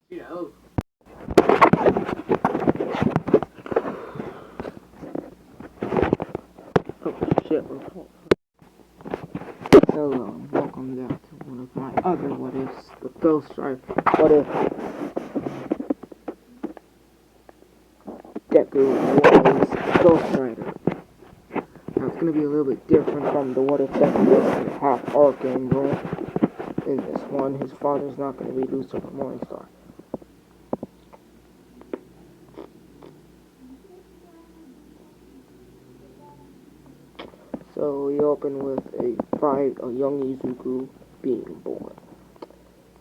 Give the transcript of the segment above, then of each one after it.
You know. Oh shit, hello, and welcome back to one of my other what ifs, the Ghost Rider. What if Deku was Ghost Rider? Now it's gonna be a little bit different from the what if Deku was in half arc angle. In this one, his father's not gonna be Lucifer Morningstar. So we open with a young Izuku being born,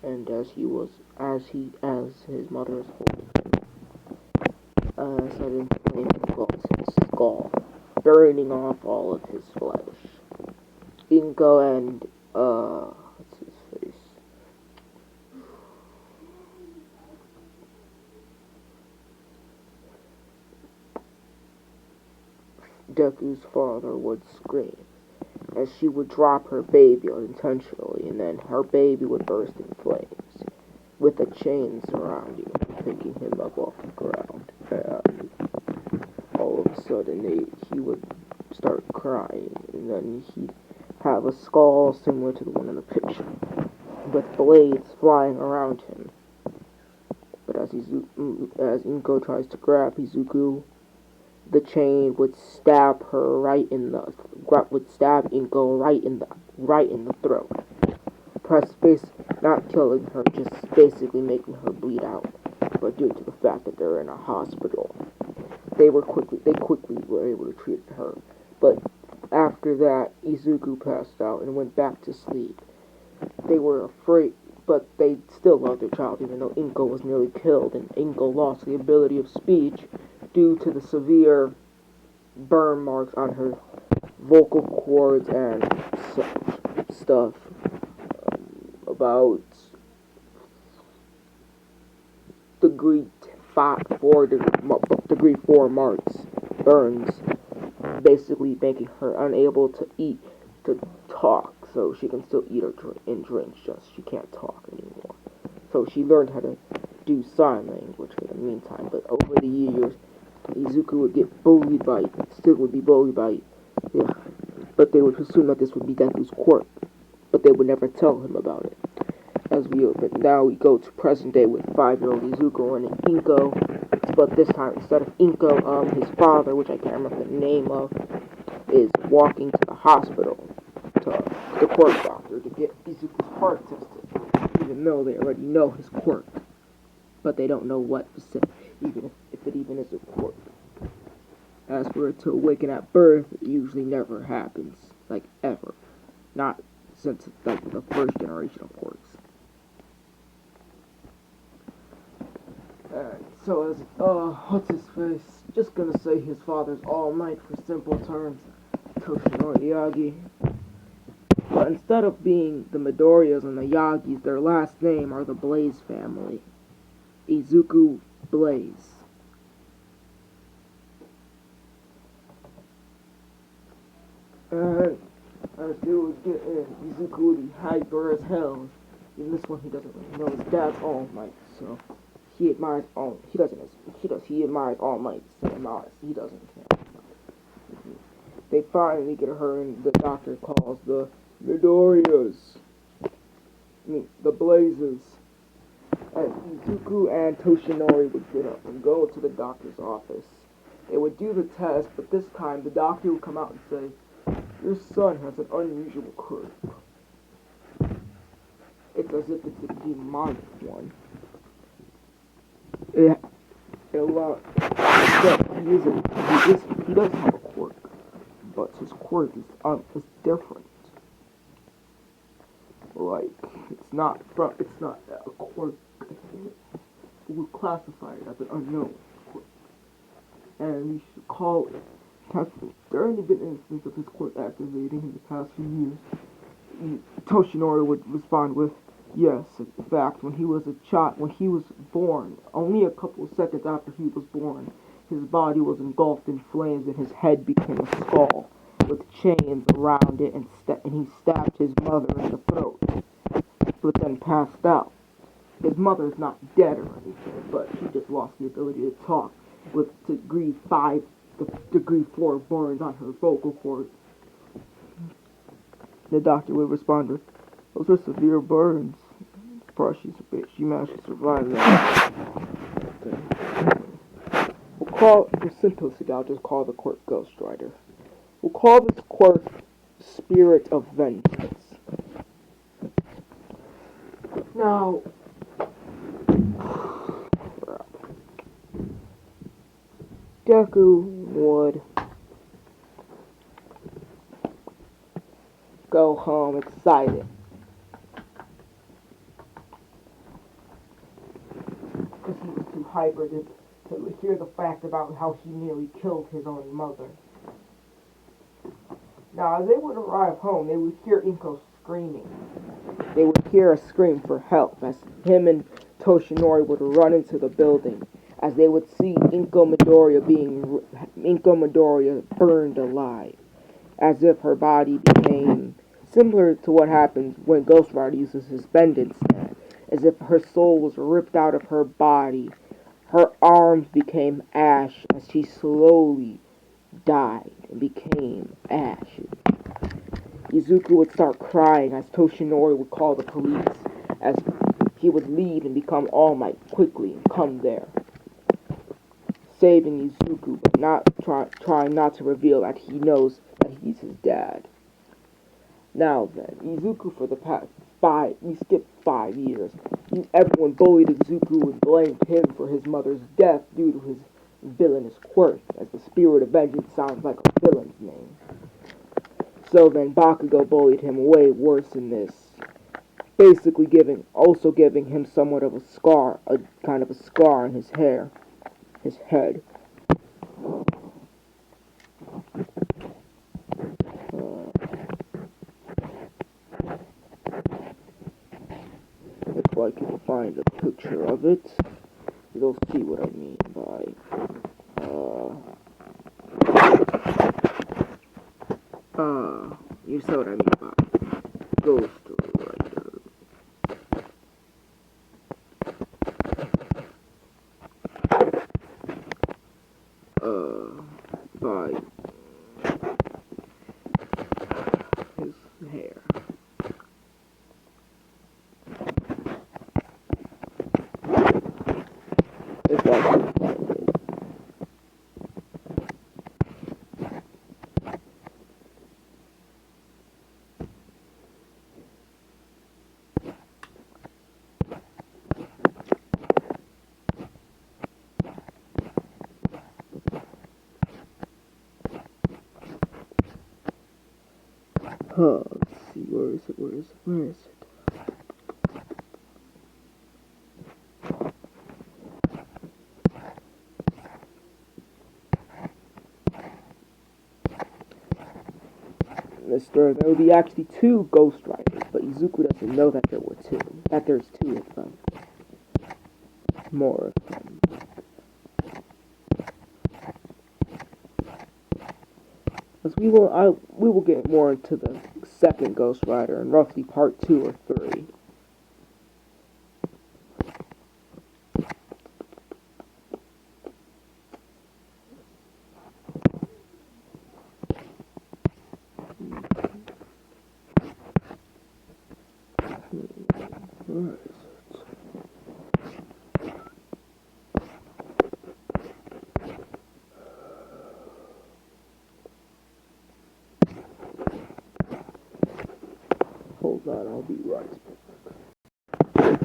and as his mother is holding him, a sudden flame engulfs his skull, burning off all of his flesh. Inko and what's his face? Deku's father would scream as she would drop her baby unintentionally, and then her baby would burst in flames, with a chain surrounding him, picking him up off the ground. And all of a sudden, he would start crying, and then he'd have a skull similar to the one in the picture, with blades flying around him. But as Inko tries to grab Izuku, the chain would stab Inko right in the throat. Not killing her, just basically making her bleed out. But due to the fact that they're in a hospital, they quickly were able to treat her. But after that, Izuku passed out and went back to sleep. They were afraid, but they still loved their child, even though Inko was nearly killed, and Inko lost the ability of speech due to the severe burn marks on her vocal cords and stuff. About degree 4 marks, burns, basically making her unable to talk, so she can still eat or drink, just she can't talk anymore. So she learned how to do sign language for the meantime, but over the years, Izuku would get bullied by, yeah, but they would assume that this would be Deku's quirk, but they would never tell him about it. But now we go to present day with 5-year-old Izuku and Inko, but this time instead of Inko, his father, which I can't remember the name of, is walking to the hospital, to the quirk doctor, to get Izuku's heart tested, even though they already know his quirk, but they don't know what specific, even if it even is a quirk. As for it to awaken at birth, it usually never happens, like ever, not since like the first generation of quirks. So as, what's his face? Just gonna say his father's All Might for simple terms, Toshinori Yagi. But instead of being the Midoriyas and the Yagis, their last name are the Blaze family. Izuku Blaze. And as they would get in, Izuku would be hyper as hell. In this one, he doesn't really know his dad's All Might, so he admires All. He admires All Might the same as he doesn't care. They finally get her, and the doctor calls the Midoriyas. The Blazes. And Izuku and Toshinori would get up and go to the doctor's office. They would do the test, but this time the doctor would come out and say, "Your son has an unusual quirk." It's as if it's a demonic one. He does have a quirk, but his quirk is different. Like, it's not a quirk. We would classify it as an unknown quirk, and we should call it. There have only been instances of his quirk activating in the past few years. Toshinori would respond with, "Yes, in fact, when he was born, only a couple of seconds after he was born, his body was engulfed in flames and his head became a skull with chains around it, and he stabbed his mother in the throat, but then passed out. his mother's not dead or anything, but she just lost the ability to talk with degree 4 burns on her vocal cords. The doctor would respond with, "Those are severe burns." But she managed to survive that. We'll call, for simplicity, I'll just call the quirk Ghost Rider. We'll call this quirk Spirit of Vengeance. Now, Deku would go home excited. Because he was too hyper to hear the fact about how he nearly killed his own mother. Now, as they would arrive home, they would hear Inko screaming. They would hear a scream for help as him and Toshinori would run into the building, as they would see Inko Midoriya burned alive, as if her body became similar to what happens when Ghost Rider uses his Bendance Stand, as if her soul was ripped out of her body. Her arms became ash as she slowly died and became ashes. Izuku would start crying as Toshinori would call the police, as he would leave and become All Might quickly and come there, saving Izuku, but trying not to reveal that he knows that he's his dad. Now then, Izuku for the past we skipped 5 years. Everyone bullied Izuku and blamed him for his mother's death due to his villainous quirk, as the Spirit of Vengeance sounds like a villain's name. So then Bakugo bullied him way worse than this, basically giving him somewhat of a scar, a kind of a scar on his head. If I can find a picture of it, you'll see what I mean by you saw what I mean by Ghost Rider. By his hair. If I can find it. Let's see, where is it? There will be actually 2 Ghost Riders, but Izuku doesn't know that there's 2 of them. More of them. As we will get more into the second Ghost Rider in roughly part 2 or 3. Where is it? Hold on, I'll be right back.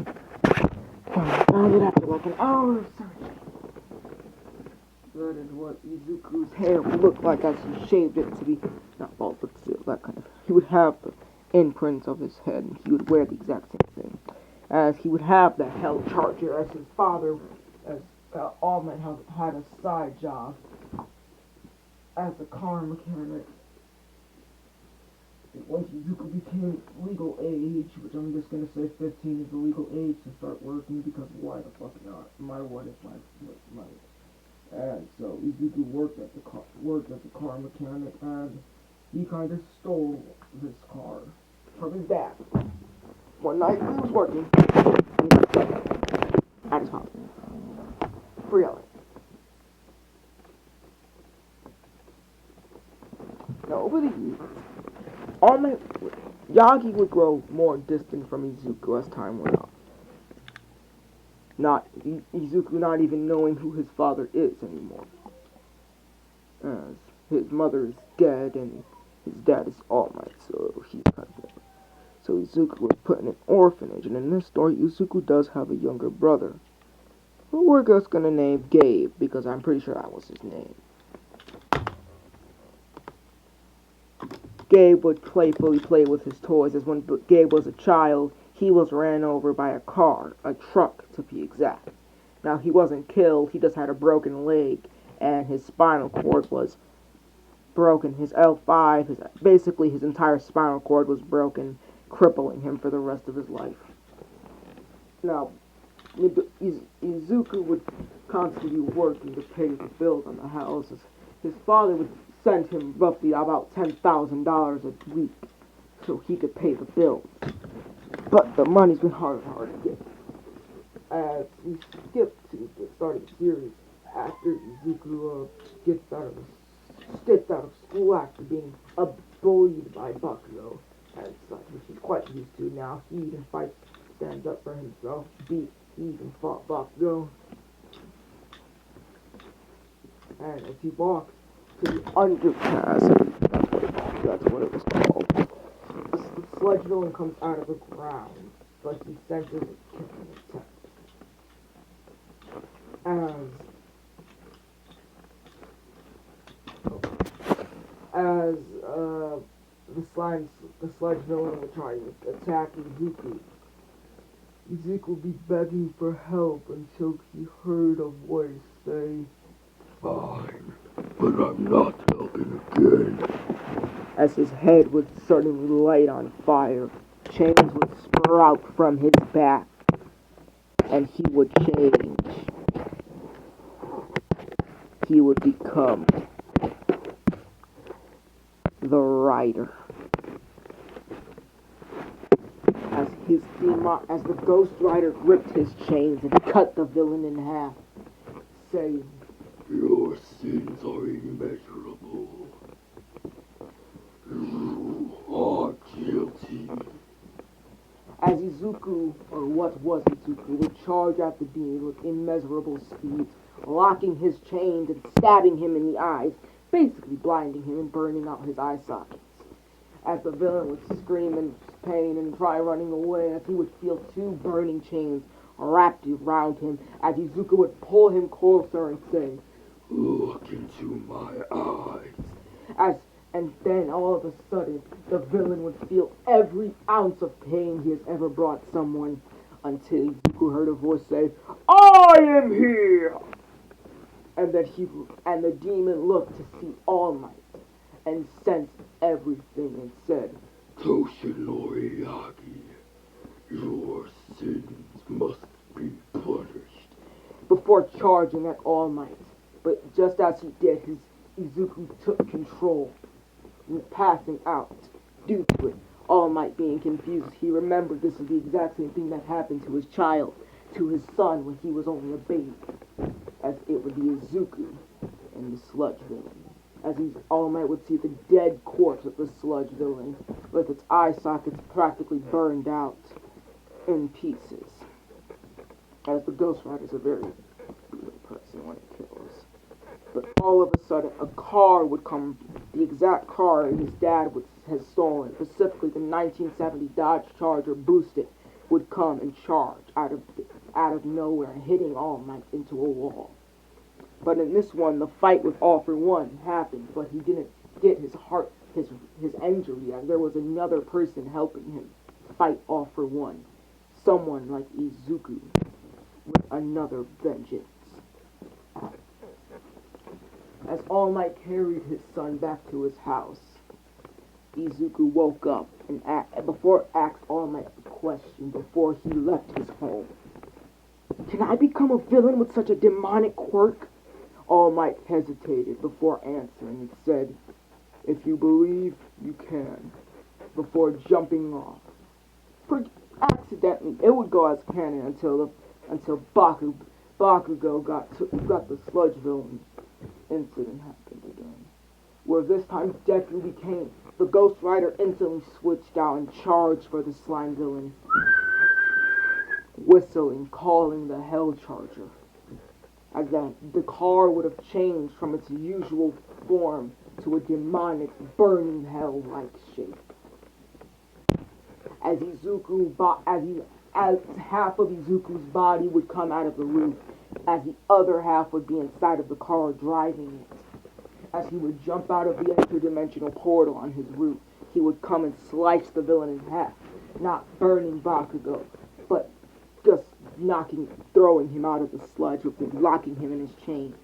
Found it after like an hour of searching. That is what Izuku's hair would look like as he shaved it to be not bald, but still that kind of. He would have the imprints of his head, and he would wear the exact same thing. As he would have the Hell Charger, as his father, as All Might had a side job as a car mechanic. Once Izuku became legal age, which I'm just gonna say 15 is the legal age to start working, because why the fuck not? What is my and so Izuku worked at the car mechanic, and he kind of stole this car from his dad. One night he was working. at his father for yelling. Now, over the years, Yagi would grow more distant from Izuku as time went on. Izuku not even knowing who his father is anymore, as his mother is dead and his dad is All Might, so he's kind of dead. So Izuku was put in an orphanage, and in this story, Izuku does have a younger brother, who we're just gonna name Gabe, because I'm pretty sure that was his name. Gabe would playfully play with his toys, as when Gabe was a child, he was ran over by a car, a truck to be exact. Now, he wasn't killed, he just had a broken leg, and his spinal cord was broken. His L5, basically his entire spinal cord was broken, crippling him for the rest of his life. Now, Izuku would constantly be working to pay the bills on the house. His father would send him roughly about $10,000 a week so he could pay the bills. But the money's been hard to get. As we skip to the start of the series, after Izuku gets out of school after being bullied by Bakugo and such, which he's quite used to now. He even stands up for himself, he even fought Bakugo. And as he walks to the underpass, that's what it was called. The sludge villain comes out of the ground, but he senses a killing attack. As the sludge villain will try to attack Izuku. Izuku will be begging for help until he heard a voice say, "Fine, but I'm not helping again." As his head would suddenly light on fire, chains would sprout from his back, and he would change. He would become the Rider. As the Ghost Rider gripped his chains and cut the villain in half, saying, "Your sins are immeasurable. You are guilty." As Izuku, or what was Izuku, would charge at the being with immeasurable speed, locking his chains and stabbing him in the eyes, basically blinding him and burning out his eye sockets. As the villain would scream in pain and try running away, as he would feel two burning chains wrapped around him, as Izuku would pull him closer and say, "Look into my eyes." And then all of a sudden, the villain would feel every ounce of pain he has ever brought someone, until Izuku heard a voice say, "I am here!" And the demon looked to see All Might and sensed everything and said, "Toshinori Yagi, your sins must be punished," before charging at All Might. But just as he did, Izuku took control, passing out due to it. All Might being confused, he remembered this is the exact same thing that happened to his child, to his son when he was only a baby, as it would be Izuku and the sludge villain. As All Might would see the dead corpse of the sludge villain, with its eye sockets practically burned out in pieces. As the Ghost Rider is a very brutal person when it kills. But all of a sudden, a car would come, the exact car his dad has stolen, specifically the 1970 Dodge Charger Boosted, would come and charge out of nowhere, hitting All Might into a wall. But in this one, the fight with All For One happened, but he didn't get his injury, and there was another person helping him fight All For One. Someone like Izuku, with another vengeance. As All Might carried his son back to his house, Izuku woke up and asked All Might a question before he left his home. "Can I become a villain with such a demonic quirk?" All Might hesitated before answering and said, "If you believe, you can," before jumping off. Accidentally, it would go as canon until the until Bakugo got the sludge villain incident happened again. Where this time Deku became the Ghost Rider instantly switched out and charged for the slime villain, whistling, calling the Hell Charger. As the car would have changed from its usual form to a demonic, burning hell-like shape. As half of Izuku's body would come out of the roof, as the other half would be inside of the car driving it. As he would jump out of the interdimensional portal on his roof, he would come and slice the villain in half, not burning Bakugo, but just throwing him out of the sludge, locking him in his chain.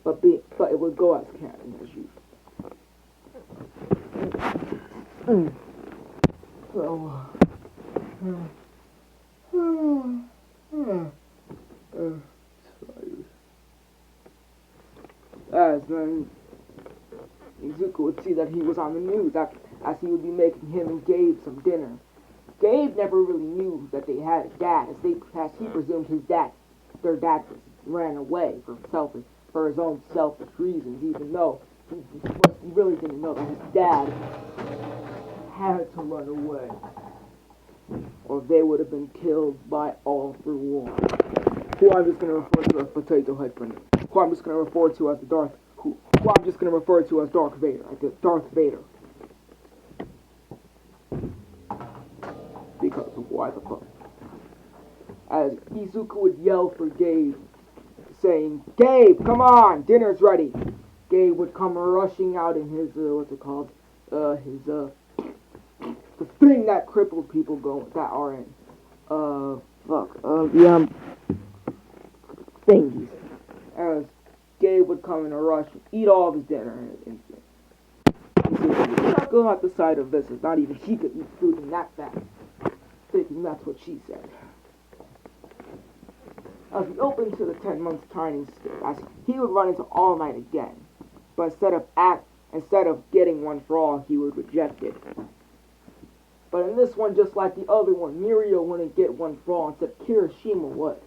But it would go as canon as usual. As then Izuku would see that he was on the news as he would be making him and Gabe some dinner. Gabe never really knew that they had a dad, as he presumed their dad ran away for his own selfish reasons, even though he really didn't know that his dad had to run away, or they would have been killed by All for One, who I'm just going to refer to as Potato Head for now. Who I'm just going to refer to as Darth Vader, Darth Vader. Because why the fuck? As Izuku would yell for Gabe, saying, "Gabe, come on, dinner's ready." Gabe would come rushing out in his, the thing that crippled people that are in, thingies. As Gabe would come in a rush, eat all of his dinner in an instant. Izuku would chuckle at the sight of this, as not even she could eat food in that fast, thinking that's what she said. As he opened to the 10 months training skip, as he would run into All Might again, but instead of getting one for all, he would reject it. But in this one, just like the other one, Mirio wouldn't get one for all, instead Kirishima would,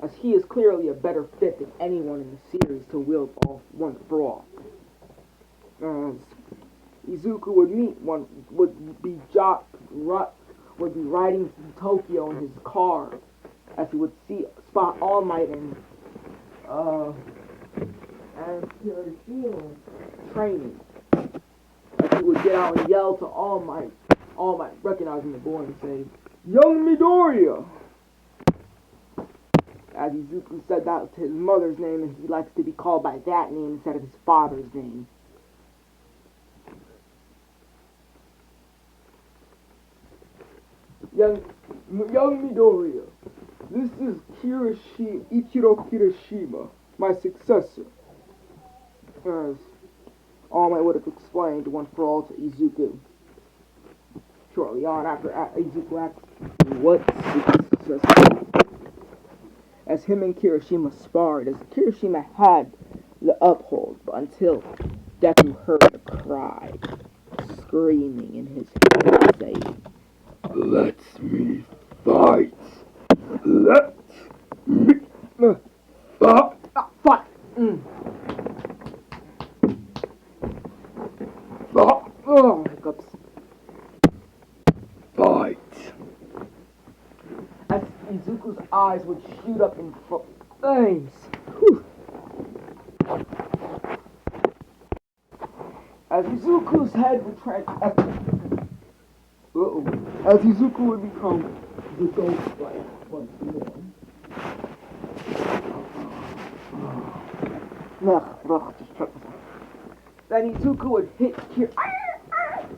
as he is clearly a better fit than anyone in the series to wield one for all. Izuku would be riding through Tokyo in his car, as he would spot All Might and Kirishima training. As he would get out and yell to All Might, recognizing the boy, and say, "Young Midoriya!" As Izuku said that was his mother's name, and he likes to be called by that name instead of his father's name. Young Midoriya, this is Ichiro Kirishima, my successor. As All Might would have explained one for all to Izuku. Shortly on, after Izuku asked what successor, as him and Kirishima sparred, as Kirishima had the uphold, but until Deku heard a cry, screaming in his head, saying, "Let me fight! Let me fight!" Fight! Oh, hiccups. Fight! As Izuku's eyes would shoot up in flames. As Izuku's head would as Izuku would become the Ghost Rider once more. Just check this out. Then Izuku would hit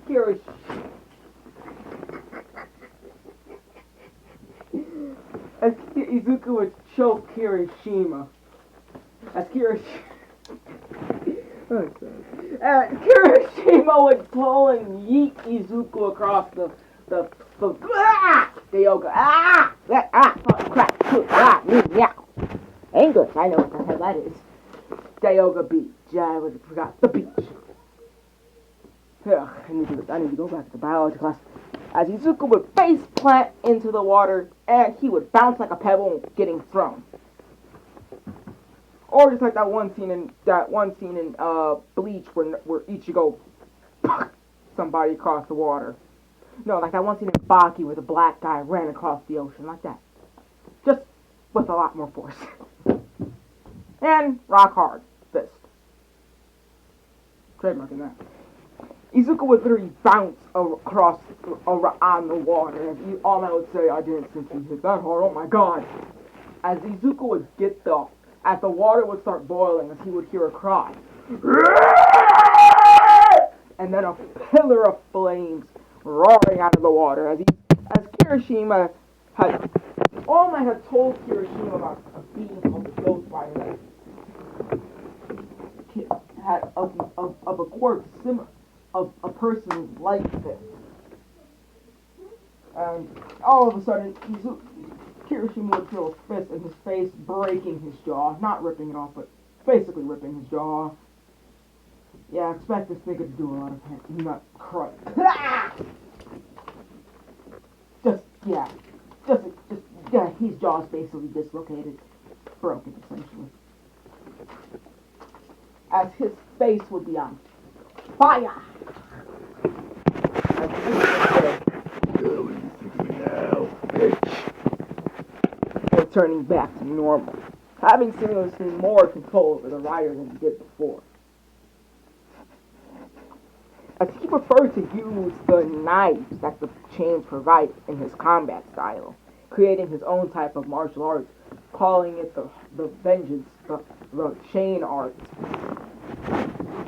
Kirishima. As Izuku would choke Kirishima. As Kirishima would pull and yeet Izuku across the Yoga. Crap. Meow. English, I know what the hell that is. Yoga Beach. I forgot the beach. Ugh, I need to go back to biology class. As Izuku would face plant into the water and he would bounce like a pebble getting thrown. Or just like that one scene in Bleach where Ichigo somebody across the water. No, like that one scene in Baki where the black guy ran across the ocean like that. Just with a lot more force. And rock hard fist. Trademarking that. Izuku would literally bounce across on the water. And All Might would say, I didn't think he hit that hard, oh my god. As Izuku would as the water would start boiling, as he would hear a cry. And then a pillar of flames roaring out of the water. As Kirishima had, All Might had told Kirishima about a being called the Ghost Rider that had of a quirk similar of a person like this. And all of a sudden, Kirishima would feel his fist and his face breaking his jaw. Not ripping it off, but basically ripping his jaw off. Yeah, expect this nigga to do a lot of nut crud. Yeah, his jaw's basically dislocated. Broken, essentially. As his face would be on fire! Returning back to normal, having seemingly more control over the rider than he did before. As he preferred to use the knives that the chains provided in his combat style, creating his own type of martial arts, calling it the vengeance, the chain art.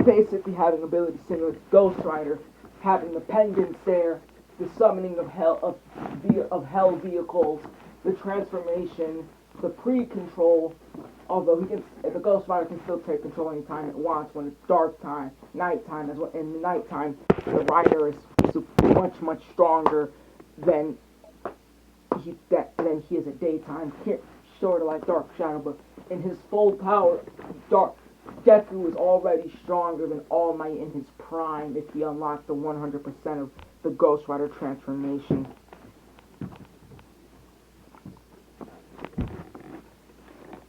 Basically having abilities similar to Ghost Rider, having the pendants there, the summoning of hell vehicles, the transformation, the pre-control. Although the Ghost Rider can still take control anytime it wants when it's dark time, nighttime. As well. In the nighttime, the rider is much stronger than he is at daytime. Sort of like Dark Shadow, but in his full power, Deku is already stronger than All Might in his prime if he unlocked the 100% of the Ghost Rider transformation.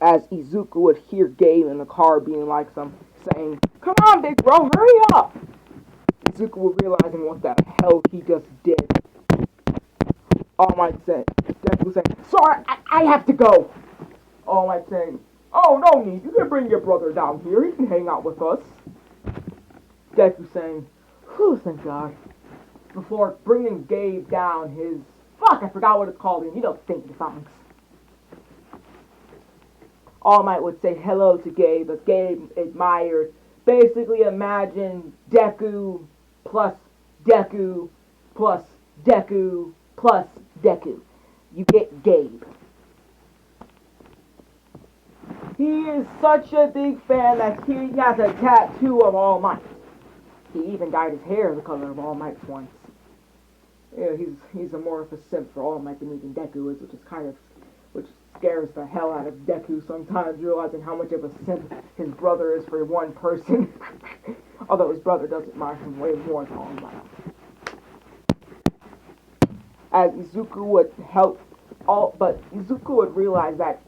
As Izuku would hear Gabe in the car being like saying, "Come on, big bro, hurry up!" Izuku would realizing what the hell he just did. All Might said, Deku saying, "Sorry, I have to go." All Might saying, "Oh, no need, you can bring your brother down here, he can hang out with us." Deku saying, "Whew, thank God." Before bringing Gabe down I forgot what it's called, and you don't think the songs. All Might would say hello to Gabe, but Gabe admired. Basically imagine Deku plus Deku plus Deku plus Deku. You get Gabe. He is such a big fan that he has a tattoo of All Might. He even dyed his hair the color of All Might once. Yeah, he's a more of a simp for All Might than even Deku is, which scares the hell out of Deku sometimes, realizing how much of a simp his brother is for one person. Although his brother does admire him way more than All Might. As Izuku would Izuku would realize that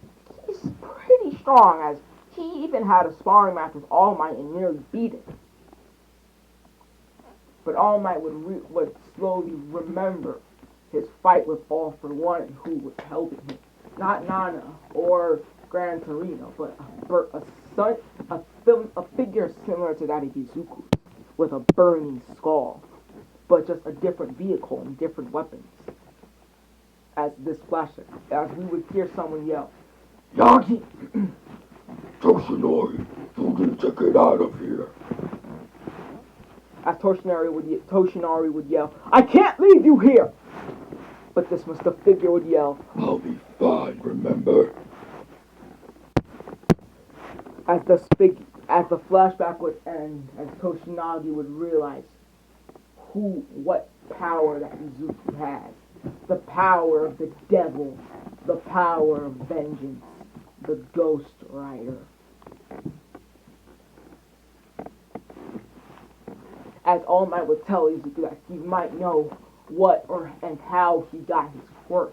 he's pretty strong, as he even had a sparring match with All Might and nearly beat him. But All Might would slowly remember his fight with All For One and who was helping him. Not Nana or Gran Torino, but a figure similar to that of Izuku, with a burning skull, but just a different vehicle and different weapons. As we would hear someone yell, "Yagi! Toshinori, you need to get out of here." As Toshinori would yell, "I can't leave you here!" But the figure would yell, "I'll be fine, remember?" As the flashback would end, as Toshinagi would realize what power that Izuku has. The power of the devil, the power of vengeance, the Ghost Rider. As All Might would tell Izuku that he might know what or and how he got his quirk.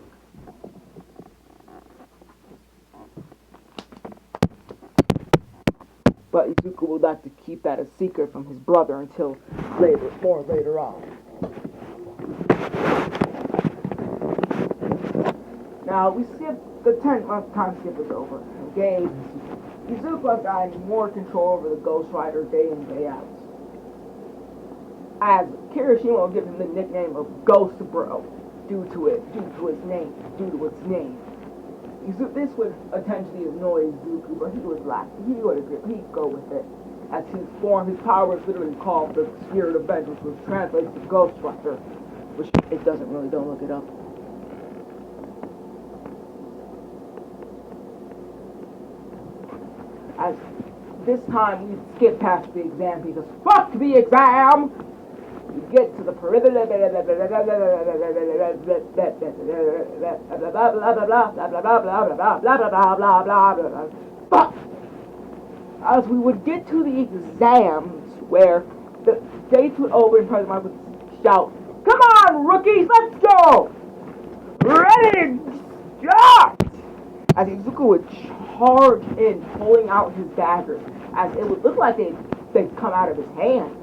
But Izuku would like to keep that a secret from his brother until later on. Now we skip the 10th time skip is over. Engage. Izuku has gotten more control over the Ghost Rider day in, day out. As Kirishima will give him the nickname of Ghost Bro due to its name. This would potentially annoy Izuku, but he would laugh. He'd go with it. As his power is literally called the Spirit of Vengeance, which translates to Ghost Rider, which it doesn't really. Don't look it up. As this time we skip past the exam because fuck the exam. You get to the perimeter. Fuck! As we would get to the exams where the gates would open and President Mike would shout, "Come on, rookies, let's go! Ready to start!" As Izuku would charge in, pulling out his daggers, as it would look like they'd come out of his hand.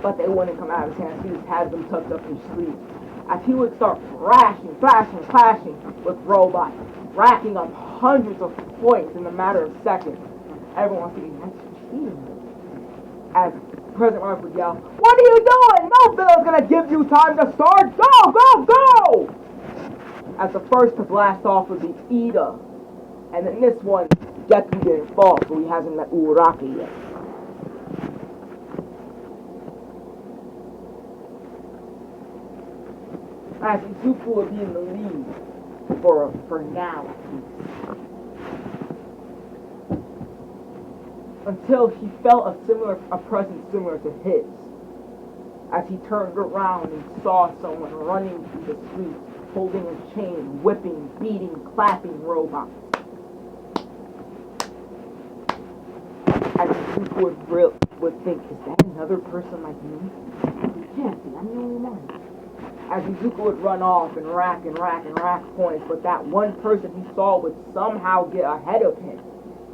But they wouldn't come out of his hands. He just had them tucked up in his sleeves. As he would start clashing with robots, racking up hundreds of points in a matter of seconds. Everyone's thinking, that's cheating. As President Mark would yell, "What are you doing? No villain's gonna give you time to start! Go, go, go!" As the first to blast off would be Ida. And then this one, Deku didn't fall, so he hasn't met Uraraka yet. As Izuku will be in the lead for now at least. Until he felt a presence similar to his. As he turned around and saw someone running through the streets, holding a chain, whipping, beating, clapping robots. As Izuku would think, is that another person like me? It can't be, I'm the only one. As Izuku would run off and rack points, but that one person he saw would somehow get ahead of him,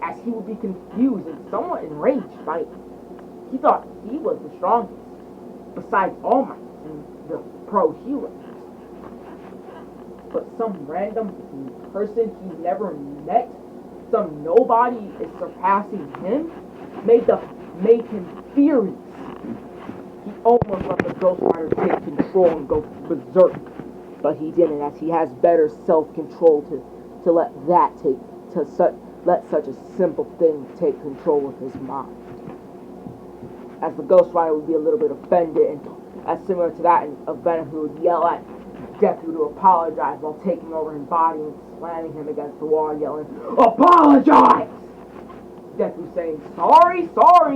as he would be confused and somewhat enraged by it. He thought he was the strongest, besides All Might and the pro heroes. But some random person he never met, some nobody is surpassing him, made him furious. He almost let the Ghost Rider take control and go berserk, but he didn't, as he has better self-control to let such a simple thing take control of his mind. As the Ghost Rider would be a little bit offended, and as similar to that event, he would yell at Deku to apologize while taking over his body and slamming him against the wall, yelling, "Apologize!" Deku saying, sorry,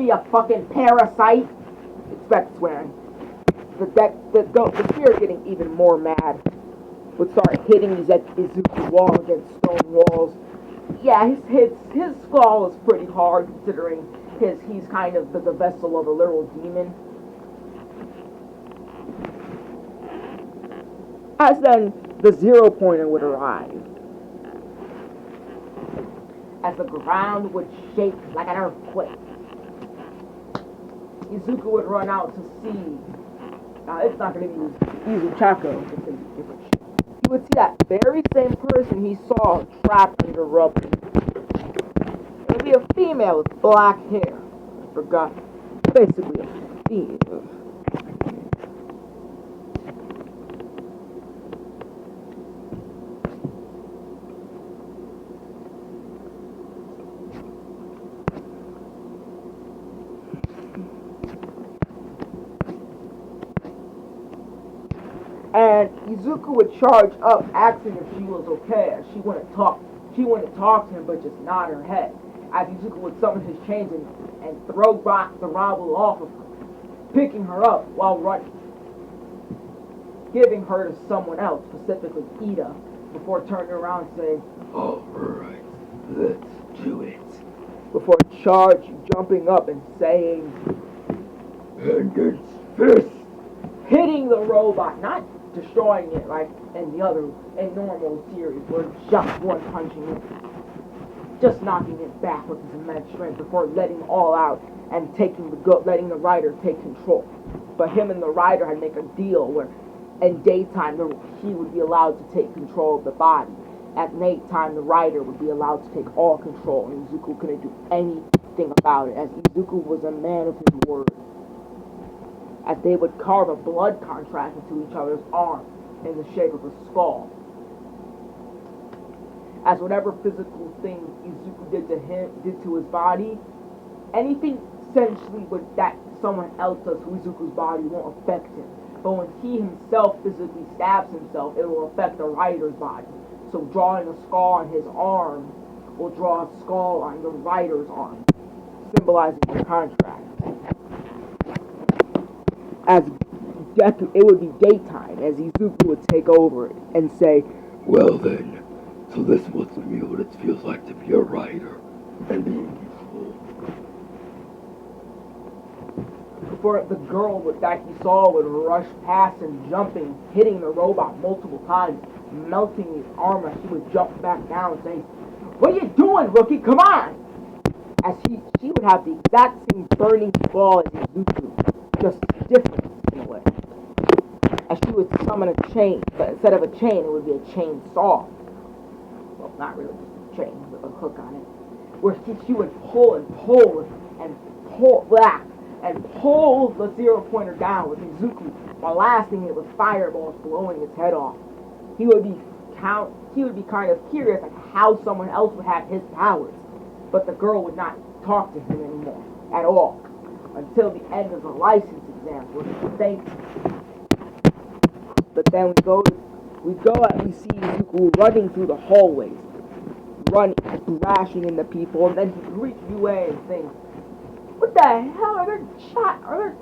you fucking parasite." Expect swearing. The spirit getting even more mad would start hitting Izuku's wall against stone walls. Yeah, his skull is pretty hard considering he's kind of the vessel of a literal demon. As then the 0 pointer would arrive. As the ground would shake like an earthquake. Izuku would run out to see. Now it's not going to be Izuchako. It's going to be different. He would see that very same person he saw trapped under rubble. It would be a female with black hair. I forgot. Basically a female. And Izuku would charge up, asking if she was okay. She wouldn't talk to him, but just nod her head. As Izuku would summon his chains and throw the rubble off of her, picking her up while running, giving her to someone else, specifically Ida, before turning around and saying, "Alright, let's do it." Before jumping up and saying, "Pendant's fist! hitting the robot, not destroying it like in normal series where just one punching it, just knocking it back with his immense strength before letting all out and letting the rider take control. But him and the rider had made a deal where in daytime he would be allowed to take control of the body. At nighttime, the rider would be allowed to take all control, and Izuku couldn't do anything about it, as Izuku was a man of his word. As they would carve a blood contrast into each other's arm in the shape of a skull. As whatever physical thing Izuku did to his body, anything essentially that someone else does to Izuku's body won't affect him. But when he himself physically stabs himself, it will affect the rider's body. So drawing a skull on his arm will draw a skull on the rider's arm, symbolizing the contrast. As it would be daytime, as Izuku would take over and say, "Well then, so this must be what it feels like to be a rider and being useful." Before the girl that he saw would rush past and jumping, hitting the robot multiple times, melting his armor, she would jump back down saying, "What are you doing, rookie? Come on!" As she would have the exact same burning ball as Izuku, just different in a way. As she would summon a chain, but instead of a chain, it would be a chainsaw. Well, not really just a chain with a hook on it. Where she would pull and pull and pull back and pull the zero pointer down with Izuku, while lasting it with fireballs blowing his head off. He would be kind of curious at how someone else would have his powers, but the girl would not talk to him anymore at all until the end of the license exam, where he thanked him. But then we see Izuku running through the hallways, bashing into people, and then he greets UA and thinks, "What the hell, are there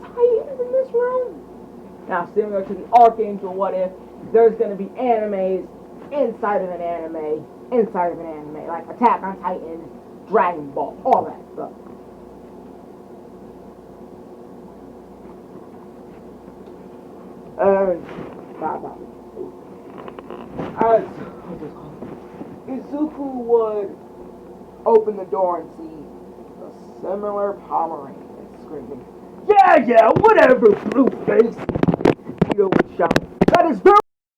titans in this room?" Now, similar to the Archangel What If, there's going to be animes inside of an anime, like Attack on Titan, Dragon Ball, all that stuff. As Izuku would open the door and see a similar Pomeranian screaming, "Yeah, whatever, blue face!" Tito would shout, "That is very